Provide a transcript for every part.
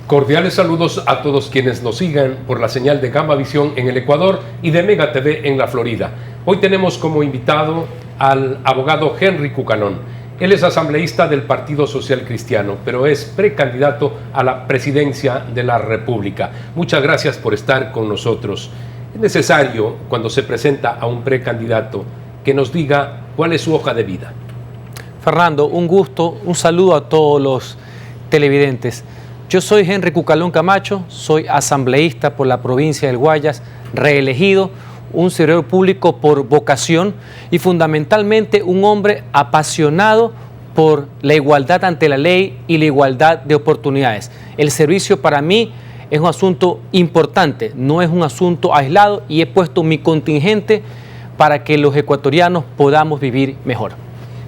Cordiales saludos a todos quienes nos sigan por la señal de Gamma Visión en el Ecuador y de Mega TV en la Florida. Hoy tenemos como invitado al abogado Henry Cucalón. Él es asambleísta del Partido Social Cristiano, pero es precandidato a la presidencia de la República. Muchas gracias por estar con nosotros. Es necesario, cuando se presenta a un precandidato, que nos diga cuál es su hoja de vida. Fernando, un gusto, un saludo a todos los televidentes. Yo soy Henry Cucalón Camacho, soy asambleísta por la provincia del Guayas, reelegido, un servidor público por vocación y fundamentalmente un hombre apasionado por la igualdad ante la ley y la igualdad de oportunidades. El servicio para mí es un asunto importante, no es un asunto aislado y he puesto mi contingente para que los ecuatorianos podamos vivir mejor.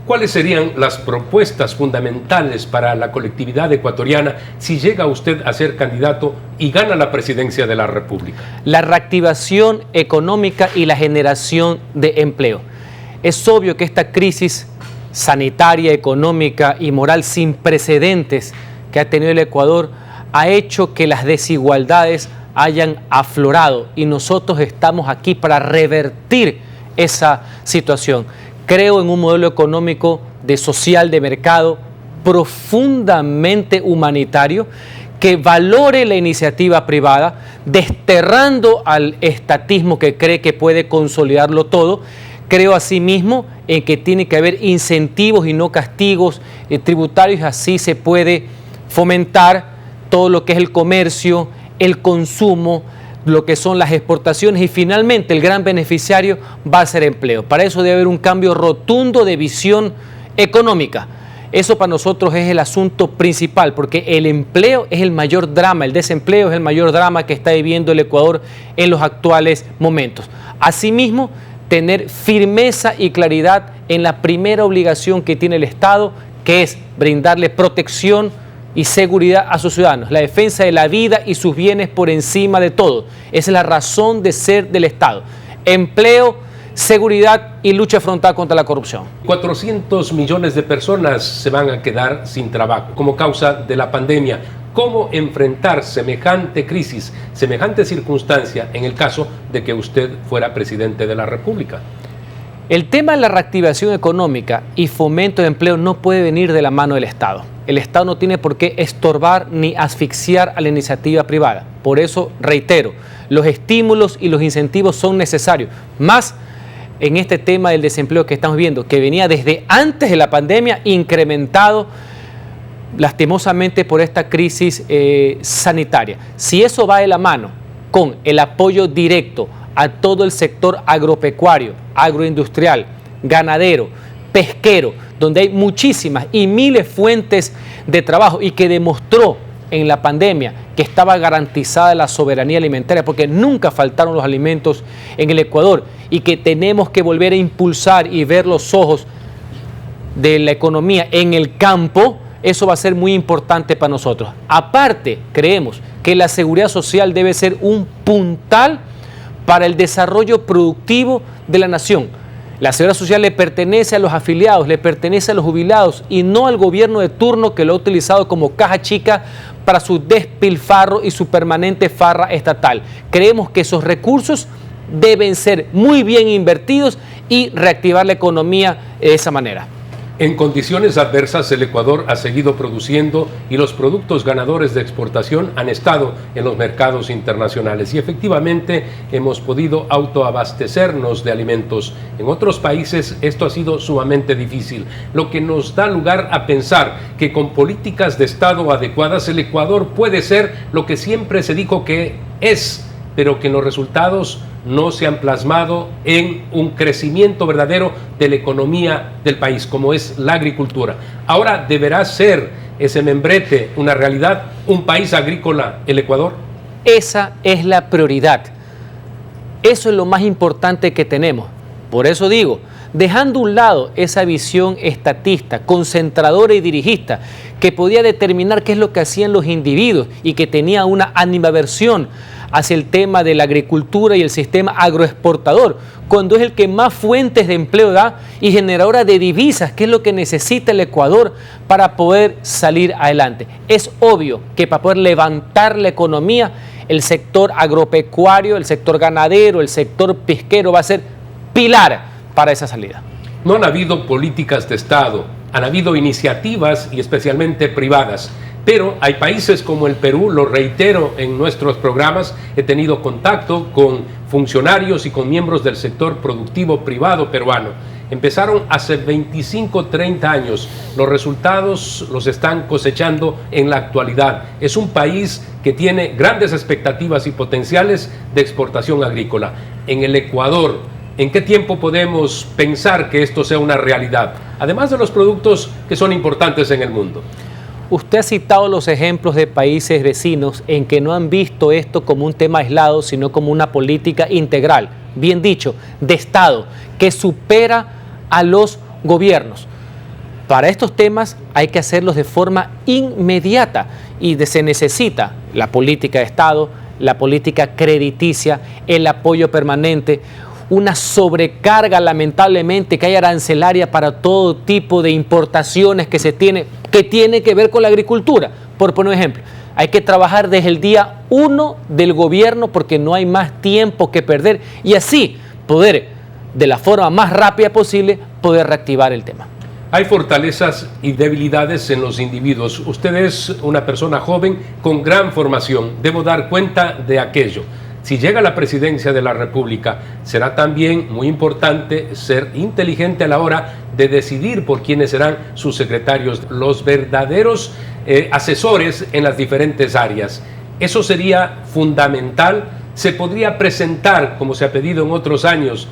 ¿Cuáles serían las propuestas fundamentales para la colectividad ecuatoriana si llega usted a ser candidato y gana la presidencia de la República? La reactivación económica y la generación de empleo. Es obvio que esta crisis sanitaria, económica y moral sin precedentes que ha tenido el Ecuador ha hecho que las desigualdades hayan aflorado y nosotros estamos aquí para revertir esa situación. Creo en un modelo económico social de mercado profundamente humanitario que valore la iniciativa privada, desterrando al estatismo que cree que puede consolidarlo todo. Creo asimismo en que tiene que haber incentivos y no castigos tributarios, así se puede fomentar todo lo que es el comercio, el consumo, lo que son las exportaciones y finalmente el gran beneficiario va a ser empleo. Para eso debe haber un cambio rotundo de visión económica. Eso para nosotros es el asunto principal porque el empleo es el mayor drama, el desempleo es el mayor drama que está viviendo el Ecuador en los actuales momentos. Asimismo, tener firmeza y claridad en la primera obligación que tiene el Estado, que es brindarle protección y seguridad a sus ciudadanos, la defensa de la vida y sus bienes por encima de todo. Esa es la razón de ser del Estado. Empleo, seguridad y lucha frontal contra la corrupción. 400 millones de personas se van a quedar sin trabajo como causa de la pandemia. ¿Cómo enfrentar semejante crisis, semejante circunstancia en el caso de que usted fuera presidente de la República? El tema de la reactivación económica y fomento de empleo no puede venir de la mano del Estado. El Estado no tiene por qué estorbar ni asfixiar a la iniciativa privada. Por eso, reitero, los estímulos y los incentivos son necesarios. Más en este tema del desempleo que estamos viendo, que venía desde antes de la pandemia, incrementado lastimosamente por esta crisis sanitaria. Si eso va de la mano con el apoyo directo a todo el sector agropecuario, agroindustrial, ganadero, pesquero, donde hay muchísimas y miles fuentes de trabajo y que demostró en la pandemia que estaba garantizada la soberanía alimentaria porque nunca faltaron los alimentos en el Ecuador y que tenemos que volver a impulsar y ver los ojos de la economía en el campo. Eso va a ser muy importante para nosotros. Aparte, creemos que la seguridad social debe ser un puntal para el desarrollo productivo de la nación. La seguridad social le pertenece a los afiliados, le pertenece a los jubilados y no al gobierno de turno que lo ha utilizado como caja chica para su despilfarro y su permanente farra estatal. Creemos que esos recursos deben ser muy bien invertidos y reactivar la economía de esa manera. En condiciones adversas, el Ecuador ha seguido produciendo y los productos ganadores de exportación han estado en los mercados internacionales y efectivamente hemos podido autoabastecernos de alimentos. En otros países esto ha sido sumamente difícil, lo que nos da lugar a pensar que con políticas de Estado adecuadas el Ecuador puede ser lo que siempre se dijo que es, pero que los resultados no se han plasmado en un crecimiento verdadero de la economía del país, como es la agricultura. Ahora deberá ser ese membrete una realidad, un país agrícola, el Ecuador. Esa es la prioridad. Eso es lo más importante que tenemos. Por eso digo, dejando a un lado esa visión estatista, concentradora y dirigista, que podía determinar qué es lo que hacían los individuos y que tenía una animadversión hacia el tema de la agricultura y el sistema agroexportador, cuando es el que más fuentes de empleo da y generadora de divisas, que es lo que necesita el Ecuador para poder salir adelante. Es obvio que para poder levantar la economía, el sector agropecuario, el sector ganadero, el sector pesquero va a ser pilar para esa salida. No han habido políticas de Estado, han habido iniciativas y especialmente privadas, pero hay países como el Perú, lo reitero en nuestros programas, he tenido contacto con funcionarios y con miembros del sector productivo privado peruano. Empezaron hace 25, 30 años, los resultados los están cosechando en la actualidad. Es un país que tiene grandes expectativas y potenciales de exportación agrícola. En el Ecuador, ¿en qué tiempo podemos pensar que esto sea una realidad? Además de los productos que son importantes en el mundo. Usted ha citado los ejemplos de países vecinos en que no han visto esto como un tema aislado, sino como una política integral, bien dicho, de Estado, que supera a los gobiernos. Para estos temas hay que hacerlos de forma inmediata y se necesita la política de Estado, la política crediticia, el apoyo permanente, una sobrecarga lamentablemente que hay arancelaria para todo tipo de importaciones que se tiene que ver con la agricultura. Por poner un ejemplo, hay que trabajar desde el día 1 del gobierno porque no hay más tiempo que perder y así poder, de la forma más rápida posible, poder reactivar el tema. Hay fortalezas y debilidades en los individuos. Usted es una persona joven con gran formación. Debo dar cuenta de aquello. Si llega a la presidencia de la República, será también muy importante ser inteligente a la hora de decidir por quiénes serán sus secretarios, los verdaderos asesores en las diferentes áreas. Eso sería fundamental. Se podría presentar, como se ha pedido en otros años,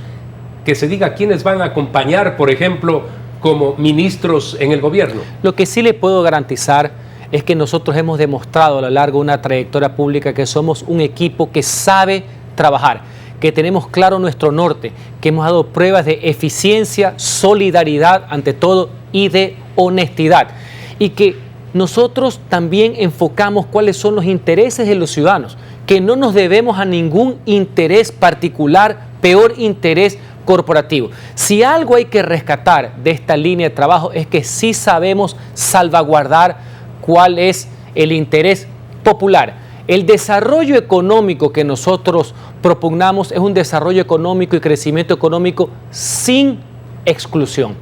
que se diga quiénes van a acompañar, por ejemplo, como ministros en el gobierno. Lo que sí le puedo garantizar es que nosotros hemos demostrado a lo largo de una trayectoria pública que somos un equipo que sabe trabajar, que tenemos claro nuestro norte, que hemos dado pruebas de eficiencia, solidaridad ante todo y de honestidad. Y que nosotros también enfocamos cuáles son los intereses de los ciudadanos, que no nos debemos a ningún interés particular, peor interés corporativo. Si algo hay que rescatar de esta línea de trabajo es que sí sabemos salvaguardar cuál es el interés popular. El desarrollo económico que nosotros propugnamos es un desarrollo económico y crecimiento económico sin exclusión.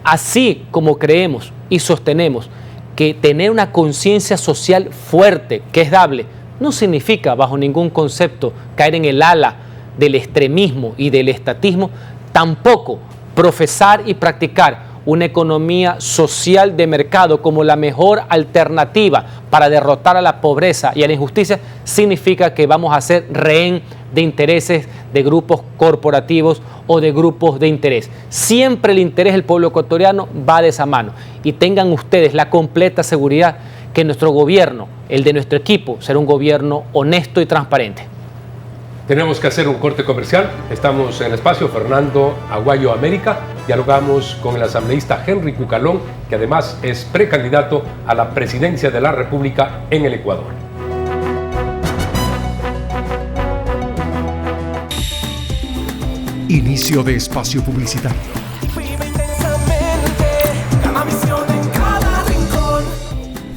Así como creemos y sostenemos que tener una conciencia social fuerte, que es dable, no significa bajo ningún concepto caer en el ala del extremismo y del estatismo, tampoco profesar y practicar una economía social de mercado como la mejor alternativa para derrotar a la pobreza y a la injusticia significa que vamos a ser rehén de intereses de grupos corporativos o de grupos de interés. Siempre el interés del pueblo ecuatoriano va de esa mano y tengan ustedes la completa seguridad que nuestro gobierno, el de nuestro equipo, será un gobierno honesto y transparente. Tenemos que hacer un corte comercial. Estamos en el espacio Fernando Aguayo América. Dialogamos con el asambleísta Henry Cucalón, que además es precandidato a la presidencia de la República en el Ecuador. Inicio de espacio publicitario.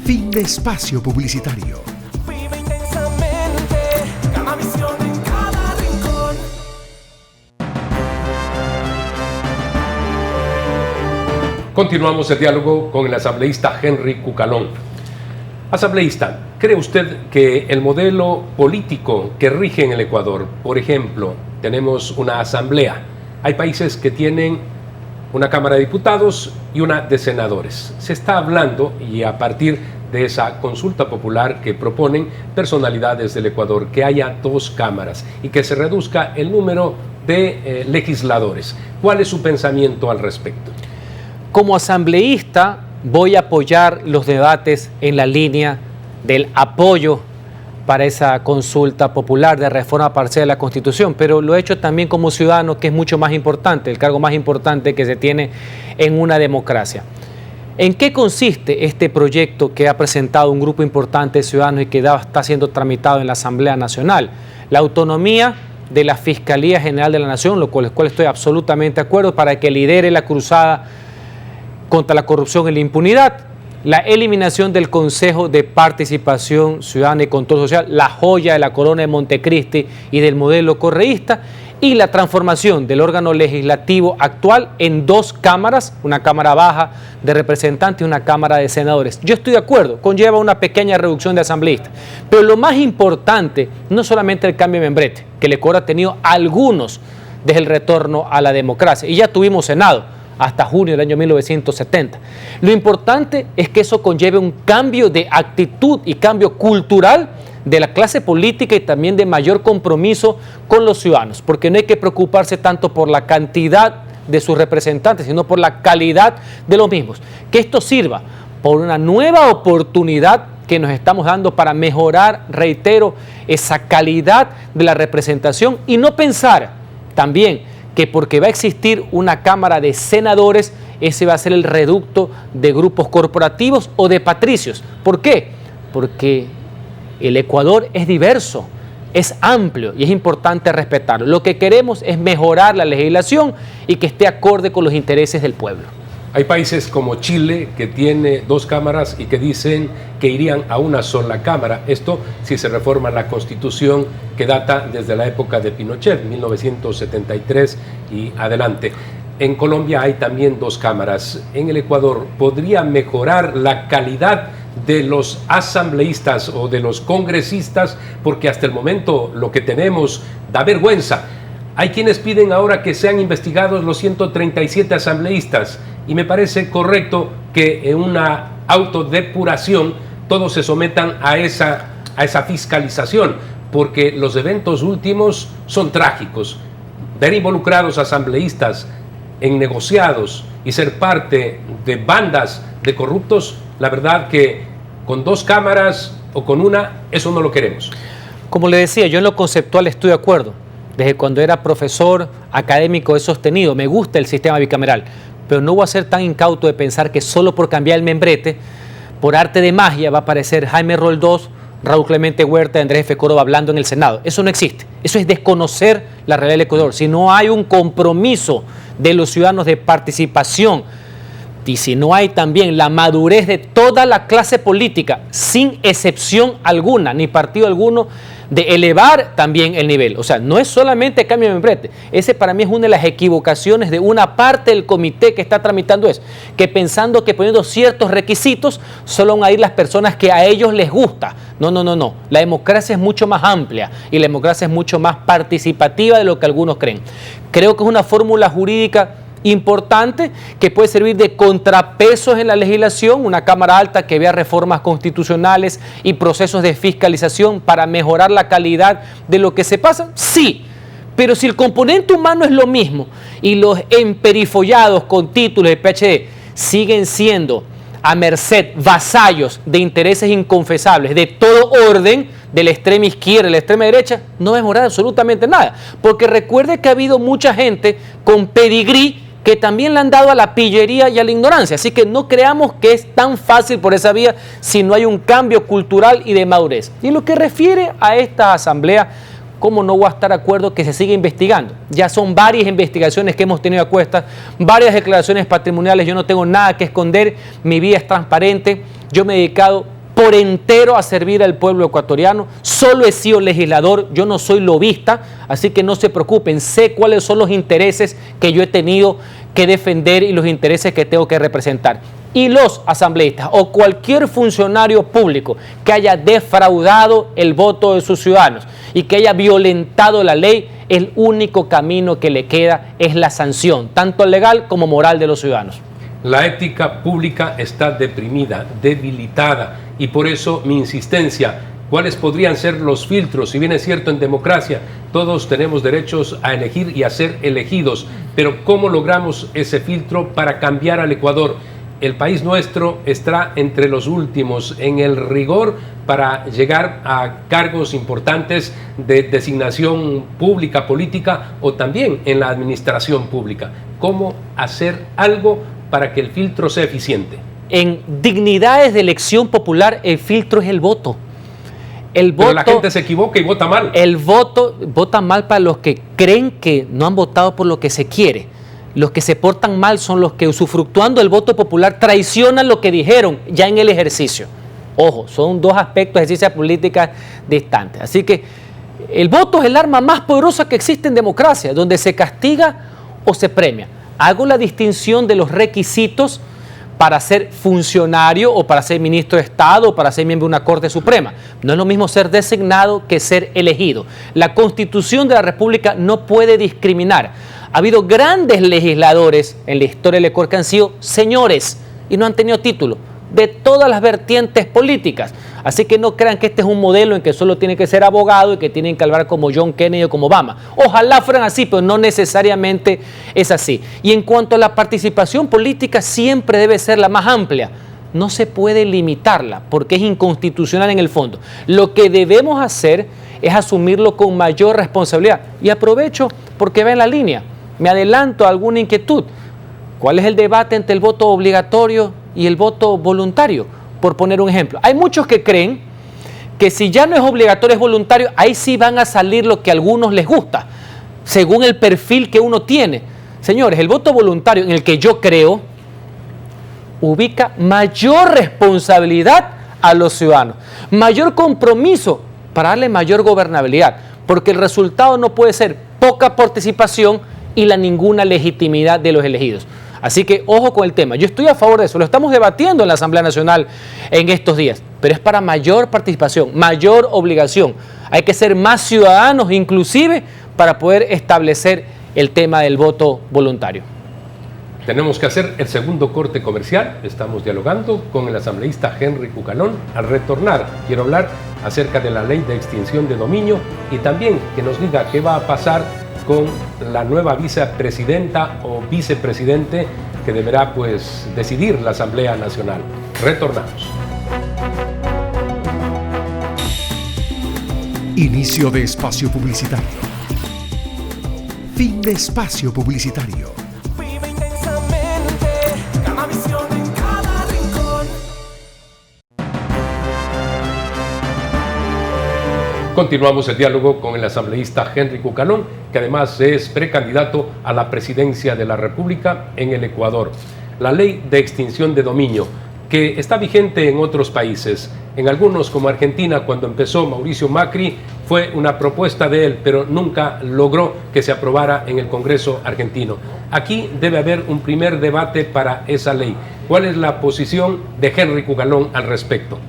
Fin de espacio publicitario. Continuamos el diálogo con el asambleísta Henry Cucalón. Asambleísta, ¿cree usted que el modelo político que rige en el Ecuador, por ejemplo, tenemos una asamblea, hay países que tienen una Cámara de Diputados y una de Senadores? Se está hablando, y a partir de esa consulta popular que proponen personalidades del Ecuador, que haya 2 cámaras y que se reduzca el número de legisladores. ¿Cuál es su pensamiento al respecto? Como asambleísta voy a apoyar los debates en la línea del apoyo para esa consulta popular de reforma parcial de la Constitución, pero lo he hecho también como ciudadano, que es mucho más importante, el cargo más importante que se tiene en una democracia. ¿En qué consiste este proyecto que ha presentado un grupo importante de ciudadanos y que está siendo tramitado en la Asamblea Nacional? La autonomía de la Fiscalía General de la Nación, lo cual estoy absolutamente de acuerdo, para que lidere la cruzada contra la corrupción y la impunidad. La eliminación del Consejo de Participación Ciudadana y Control Social, la joya de la corona de Montecristi y del modelo correísta, y la transformación del órgano legislativo actual en 2 cámaras, una cámara baja de representantes y una cámara de senadores. Yo estoy de acuerdo, conlleva una pequeña reducción de asambleístas, pero lo más importante no solamente el cambio de membrete, que el Ecuador ha tenido algunos desde el retorno a la democracia, y ya tuvimos Senado hasta junio del año 1970. Lo importante es que eso conlleve un cambio de actitud y cambio cultural de la clase política y también de mayor compromiso con los ciudadanos, porque no hay que preocuparse tanto por la cantidad de sus representantes, sino por la calidad de los mismos. Que esto sirva por una nueva oportunidad que nos estamos dando para mejorar, reitero, esa calidad de la representación, y no pensar también que porque va a existir una Cámara de Senadores, ese va a ser el reducto de grupos corporativos o de patricios. ¿Por qué? Porque el Ecuador es diverso, es amplio y es importante respetarlo. Lo que queremos es mejorar la legislación y que esté acorde con los intereses del pueblo. Hay países como Chile que tiene 2 cámaras y que dicen que irían a una sola cámara. Esto si se reforma la Constitución, que data desde la época de Pinochet, 1973 y adelante. En Colombia hay también 2 cámaras. En el Ecuador, ¿podría mejorar la calidad de los asambleístas o de los congresistas? Porque hasta el momento lo que tenemos da vergüenza. Hay quienes piden ahora que sean investigados los 137 asambleístas, y me parece correcto que en una autodepuración todos se sometan a esa fiscalización, porque los eventos últimos son trágicos. Ver involucrados asambleístas en negociados y ser parte de bandas de corruptos, la verdad que con 2 cámaras o con una, eso no lo queremos. Como le decía, yo en lo conceptual estoy de acuerdo. Desde cuando era profesor académico he sostenido, me gusta el sistema bicameral, pero no voy a ser tan incauto de pensar que solo por cambiar el membrete, por arte de magia, va a aparecer Jaime Roldós, Raúl Clemente Huerta y Andrés F. Córdoba hablando en el Senado. Eso no existe. Eso es desconocer la realidad del Ecuador. Si no hay un compromiso de los ciudadanos de participación y si no hay también la madurez de toda la clase política, sin excepción alguna, ni partido alguno, de elevar también el nivel. O sea, no es solamente cambio de membrete. Ese para mí es una de las equivocaciones de una parte del comité que está tramitando eso, que pensando que poniendo ciertos requisitos solo van a ir las personas que a ellos les gusta. No. La democracia es mucho más amplia y la democracia es mucho más participativa de lo que algunos creen. Creo que es una fórmula jurídica importante que puede servir de contrapesos en la legislación, una Cámara Alta que vea reformas constitucionales y procesos de fiscalización para mejorar la calidad de lo que se pasa, sí, pero si el componente humano es lo mismo y los emperifollados con títulos de PhD siguen siendo a merced, vasallos de intereses inconfesables de todo orden, de la extrema izquierda y la extrema derecha, no va a mejorar absolutamente nada, porque recuerde que ha habido mucha gente con pedigrí que también le han dado a la pillería y a la ignorancia. Así que no creamos que es tan fácil por esa vía si no hay un cambio cultural y de madurez. Y en lo que refiere a esta asamblea, ¿cómo no voy a estar de acuerdo que se siga investigando? Ya son varias investigaciones que hemos tenido a cuestas, varias declaraciones patrimoniales, yo no tengo nada que esconder, mi vida es transparente, yo me he dedicado por entero a servir al pueblo ecuatoriano, solo he sido legislador, yo no soy lobista, así que no se preocupen, sé cuáles son los intereses que yo he tenido que defender y los intereses que tengo que representar. Y los asambleístas o cualquier funcionario público que haya defraudado el voto de sus ciudadanos y que haya violentado la ley, el único camino que le queda es la sanción, tanto legal como moral de los ciudadanos. La ética pública está deprimida, debilitada, y por eso mi insistencia, ¿cuáles podrían ser los filtros? Si bien es cierto, en democracia todos tenemos derechos a elegir y a ser elegidos, pero ¿cómo logramos ese filtro para cambiar al Ecuador? El país nuestro está entre los últimos en el rigor para llegar a cargos importantes de designación pública, política o también en la administración pública. ¿Cómo hacer algo para que el filtro sea eficiente? en dignidades de elección popular, el filtro es el voto. Pero la gente se equivoca y vota mal. El voto vota mal para los que creen que no han votado por lo que se quiere. Los que se portan mal son los que, usufructuando el voto popular, traicionan lo que dijeron ya en el ejercicio. Ojo, son dos aspectos de ciencia política distantes. Así que el voto es el arma más poderosa que existe en democracia, donde se castiga o se premia. Hago la distinción de los requisitos para ser funcionario o para ser ministro de Estado o para ser miembro de una Corte Suprema. No es lo mismo ser designado que ser elegido. La Constitución de la República no puede discriminar. Ha habido grandes legisladores en la historia del Ecuador que han sido señores y no han tenido título, de todas las vertientes políticas. Así que no crean que este es un modelo en que solo tienen que ser abogado y que tienen que hablar como John Kennedy o como Obama. Ojalá fueran así, pero no necesariamente es así. Y en cuanto a la participación política, siempre debe ser la más amplia. No se puede limitarla porque es inconstitucional en el fondo. Lo que debemos hacer es asumirlo con mayor responsabilidad. Y aprovecho porque va en la línea. Me adelanto a alguna inquietud. ¿Cuál es el debate entre el voto obligatorio y el voto voluntario? Por poner un ejemplo. Hay muchos que creen que si ya no es obligatorio, es voluntario, ahí sí van a salir lo que a algunos les gusta, según el perfil que uno tiene. Señores, el voto voluntario, en el que yo creo, ubica mayor responsabilidad a los ciudadanos, mayor compromiso para darle mayor gobernabilidad, porque el resultado no puede ser poca participación y la ninguna legitimidad de los elegidos. Así que ojo con el tema. Yo estoy a favor de eso. Lo estamos debatiendo en la Asamblea Nacional en estos días. Pero es para mayor participación, mayor obligación. Hay que ser más ciudadanos inclusive para poder establecer el tema del voto voluntario. Tenemos que hacer el segundo corte comercial. Estamos dialogando con el asambleísta Henry Cucalón. Al retornar, quiero hablar acerca de la ley de extinción de dominio y también que nos diga qué va a pasar con la nueva vicepresidenta o vicepresidente que deberá pues decidir la Asamblea Nacional. Retornamos. Inicio de espacio publicitario. Fin de espacio publicitario. Vive intensamente, cada visión en cada rincón. Continuamos el diálogo con el asambleísta Henry Cucalón, que además es precandidato a la presidencia de la República en el Ecuador. La ley de extinción de dominio, que está vigente en otros países, en algunos como Argentina, cuando empezó Mauricio Macri, fue una propuesta de él, pero nunca logró que se aprobara en el Congreso argentino. Aquí debe haber un primer debate para esa ley. ¿Cuál es la posición de Henry Cucalón al respecto?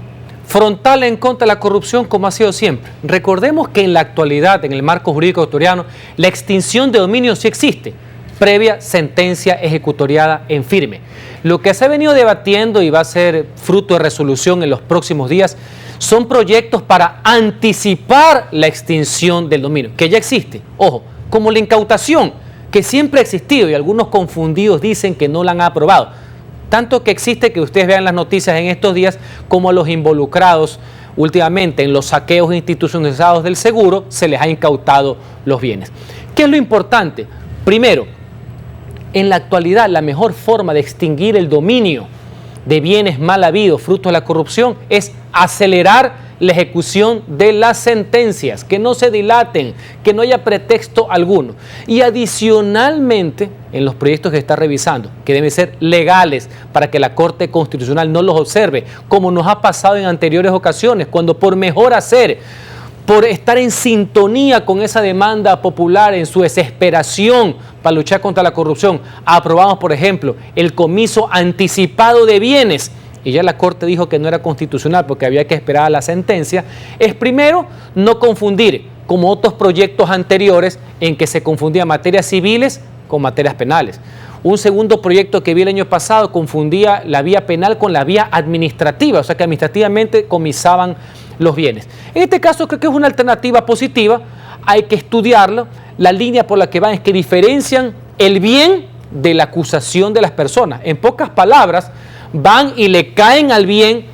Frontal en contra de la corrupción, como ha sido siempre. Recordemos que en la actualidad, en el marco jurídico ecuatoriano, la extinción de dominio sí existe, previa sentencia ejecutoriada en firme. Lo que se ha venido debatiendo y va a ser fruto de resolución en los próximos días son proyectos para anticipar la extinción del dominio, que ya existe. Ojo, como la incautación, que siempre ha existido y algunos confundidos dicen que no la han aprobado. Tanto que existe que ustedes vean las noticias en estos días como a los involucrados últimamente en los saqueos institucionalizados del seguro se les ha incautado los bienes. ¿Qué es lo importante? Primero, en la actualidad la mejor forma de extinguir el dominio de bienes mal habidos, fruto de la corrupción, es acelerar la ejecución de las sentencias, que no se dilaten, que no haya pretexto alguno. Y adicionalmente, en los proyectos que está revisando, que deben ser legales para que la Corte Constitucional no los observe, como nos ha pasado en anteriores ocasiones, cuando por mejor hacer, por estar en sintonía con esa demanda popular en su desesperación para luchar contra la corrupción, aprobamos, por ejemplo, el comiso anticipado de bienes, y ya la Corte dijo que no era constitucional porque había que esperar a la sentencia. Es primero no confundir, como otros proyectos anteriores en que se confundían materias civiles con materias penales. Un segundo proyecto que vi el año pasado confundía la vía penal con la vía administrativa, o sea que administrativamente comisaban los bienes. En este caso creo que es una alternativa positiva, hay que estudiarlo. La línea por la que van es que diferencian el bien de la acusación de las personas. En pocas palabras, van y le caen al bien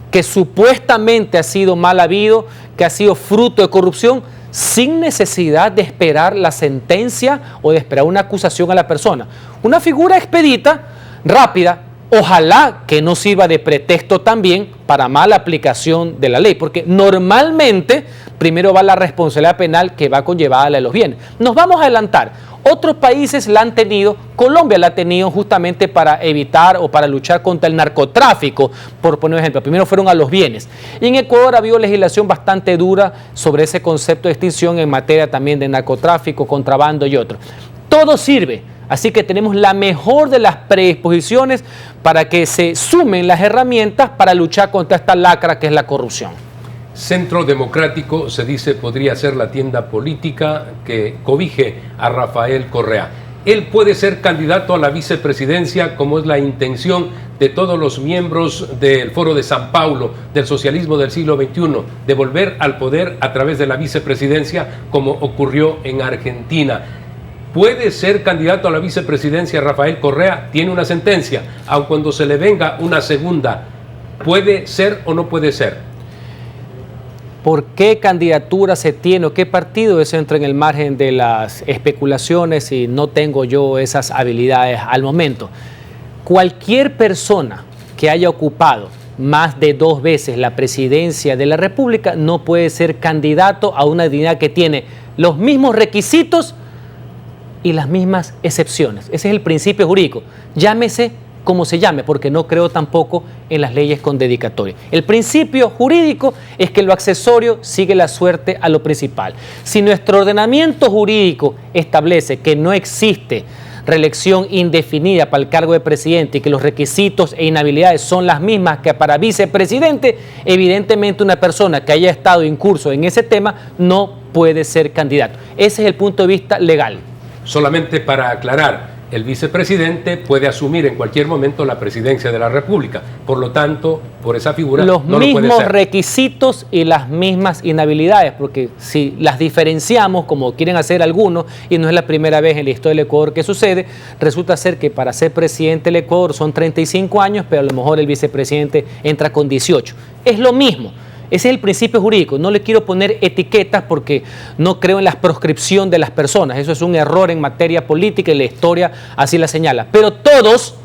que supuestamente ha sido mal habido, que ha sido fruto de corrupción, sin necesidad de esperar la sentencia o de esperar una acusación a la persona. Una figura expedita, rápida, Ojalá que no sirva de pretexto también para mala aplicación de la ley, porque normalmente primero va la responsabilidad penal que va conllevada a la de los bienes. Nos vamos a adelantar. Otros países la han tenido, Colombia la ha tenido justamente para evitar o para luchar contra el narcotráfico, por poner un ejemplo. Primero fueron a los bienes. Y en Ecuador ha habido legislación bastante dura sobre ese concepto de extinción en materia también de narcotráfico, contrabando y otros. Todo sirve. Así que tenemos la mejor de las predisposiciones para que se sumen las herramientas para luchar contra esta lacra que es la corrupción. Centro Democrático, se dice, podría ser la tienda política que cobije a Rafael Correa. Él puede ser candidato a la vicepresidencia, como es la intención de todos los miembros del Foro de San Paulo, del socialismo del siglo XXI, de volver al poder a través de la vicepresidencia, como ocurrió en Argentina. ¿Puede ser candidato a la vicepresidencia Rafael Correa? Tiene una sentencia, aun cuando se le venga una segunda. ¿Puede ser o no puede ser? ¿Por qué candidatura se tiene o qué partido? Eso entra en el margen de las especulaciones y no tengo yo esas habilidades al momento. Cualquier persona que haya ocupado más de 2 veces la presidencia de la República no puede ser candidato a una dignidad que tiene los mismos requisitos y las mismas excepciones. Ese es el principio jurídico. Llámese como se llame, porque no creo tampoco en las leyes con dedicatoria. El principio jurídico es que lo accesorio sigue la suerte a lo principal. Si nuestro ordenamiento jurídico establece que no existe reelección indefinida para el cargo de presidente y que los requisitos e inhabilidades son las mismas que para vicepresidente, evidentemente una persona que haya estado incurso en ese tema no puede ser candidato. Ese es el punto de vista legal. Solamente para aclarar, el vicepresidente puede asumir en cualquier momento la presidencia de la República. Por lo tanto, por esa figura los no lo puede mismos ser. Requisitos y las mismas inhabilidades, porque si las diferenciamos, como quieren hacer algunos, y no es la primera vez en la historia del Ecuador que sucede, resulta ser que para ser presidente del Ecuador son 35 años, pero a lo mejor el vicepresidente entra con 18. Es lo mismo. Ese es el principio jurídico. No le quiero poner etiquetas porque no creo en la proscripción de las personas. Eso es un error en materia política y la historia así la señala. Pero todos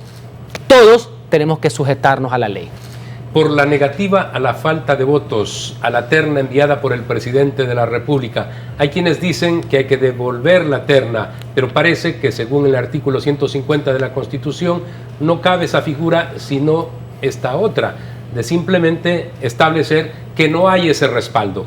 tenemos que sujetarnos a la ley. Por la negativa a la falta de votos a la terna enviada por el presidente de la República, hay quienes dicen que hay que devolver la terna, pero parece que según el artículo 150 de la Constitución no cabe esa figura sino esta otra, de simplemente establecer que no hay ese respaldo.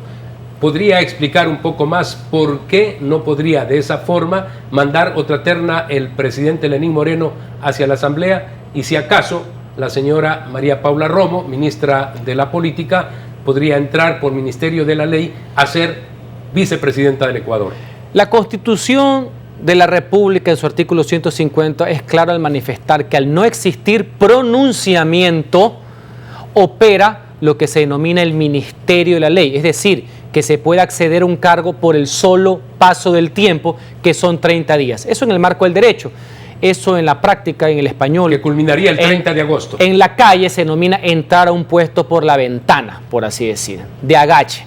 ¿Podría explicar un poco más por qué no podría de esa forma mandar otra terna el presidente Lenín Moreno hacia la Asamblea? Y si acaso la señora María Paula Romo, ministra de la Política, podría entrar por Ministerio de la Ley a ser vicepresidenta del Ecuador. La Constitución de la República en su artículo 150 es claro al manifestar que al no existir pronunciamiento opera lo que se denomina el Ministerio de la Ley, es decir, que se puede acceder a un cargo por el solo paso del tiempo, que son 30 días. Eso en el marco del derecho. Eso en la práctica, en el español. Que culminaría el 30 de agosto. En la calle se denomina entrar a un puesto por la ventana, por así decir, de agache.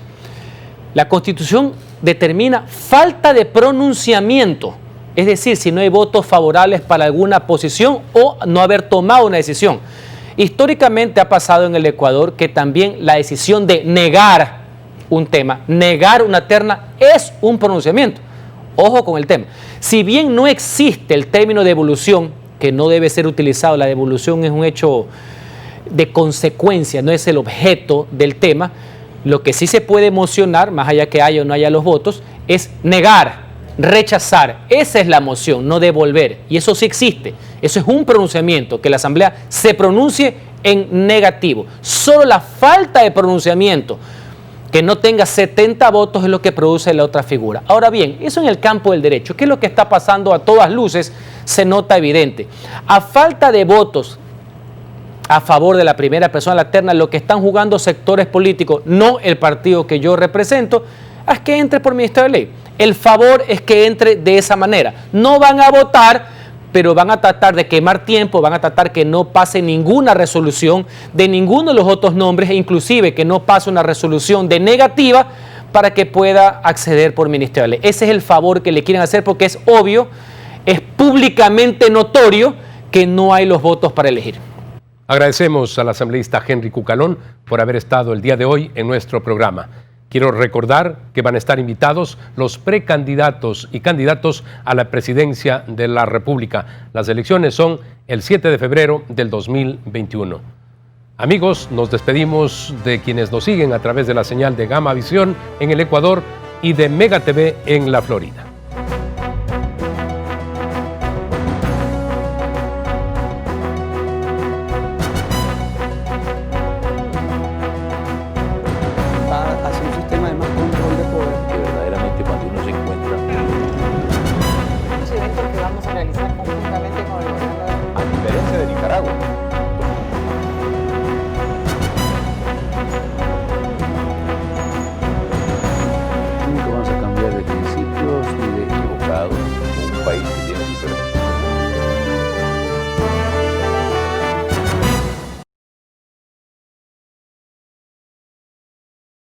La Constitución determina falta de pronunciamiento, es decir, si no hay votos favorables para alguna posición o no haber tomado una decisión. Históricamente ha pasado en el Ecuador que también la decisión de negar un tema, negar una terna, es un pronunciamiento. Ojo con el tema. Si bien no existe el término devolución, que no debe ser utilizado, la devolución es un hecho de consecuencia, no es el objeto del tema, lo que sí se puede mocionar, más allá que haya o no haya los votos, es negar, rechazar. Esa es la moción, no devolver. Y eso sí existe. Eso es un pronunciamiento, que la Asamblea se pronuncie en negativo. Solo la falta de pronunciamiento, que no tenga 70 votos, es lo que produce la otra figura. Ahora bien, eso en el campo del derecho. ¿Qué es lo que está pasando a todas luces? Se nota evidente. A falta de votos a favor de la primera persona, la terna, lo que están jugando sectores políticos, no el partido que yo represento, es que entre por Ministerio de Ley. El favor es que entre de esa manera. No van a votar, pero van a tratar de quemar tiempo, van a tratar que no pase ninguna resolución de ninguno de los otros nombres, e inclusive que no pase una resolución de negativa para que pueda acceder por Ministerio de Ley. Ese es el favor que le quieren hacer porque es obvio, es públicamente notorio que no hay los votos para elegir. Agradecemos al asambleísta Henry Cucalón por haber estado el día de hoy en nuestro programa. Quiero recordar que van a estar invitados los precandidatos y candidatos a la presidencia de la República. Las elecciones son el 7 de febrero del 2021. Amigos, nos despedimos de quienes nos siguen a través de la señal de Gama Visión en el Ecuador y de Mega TV en la Florida.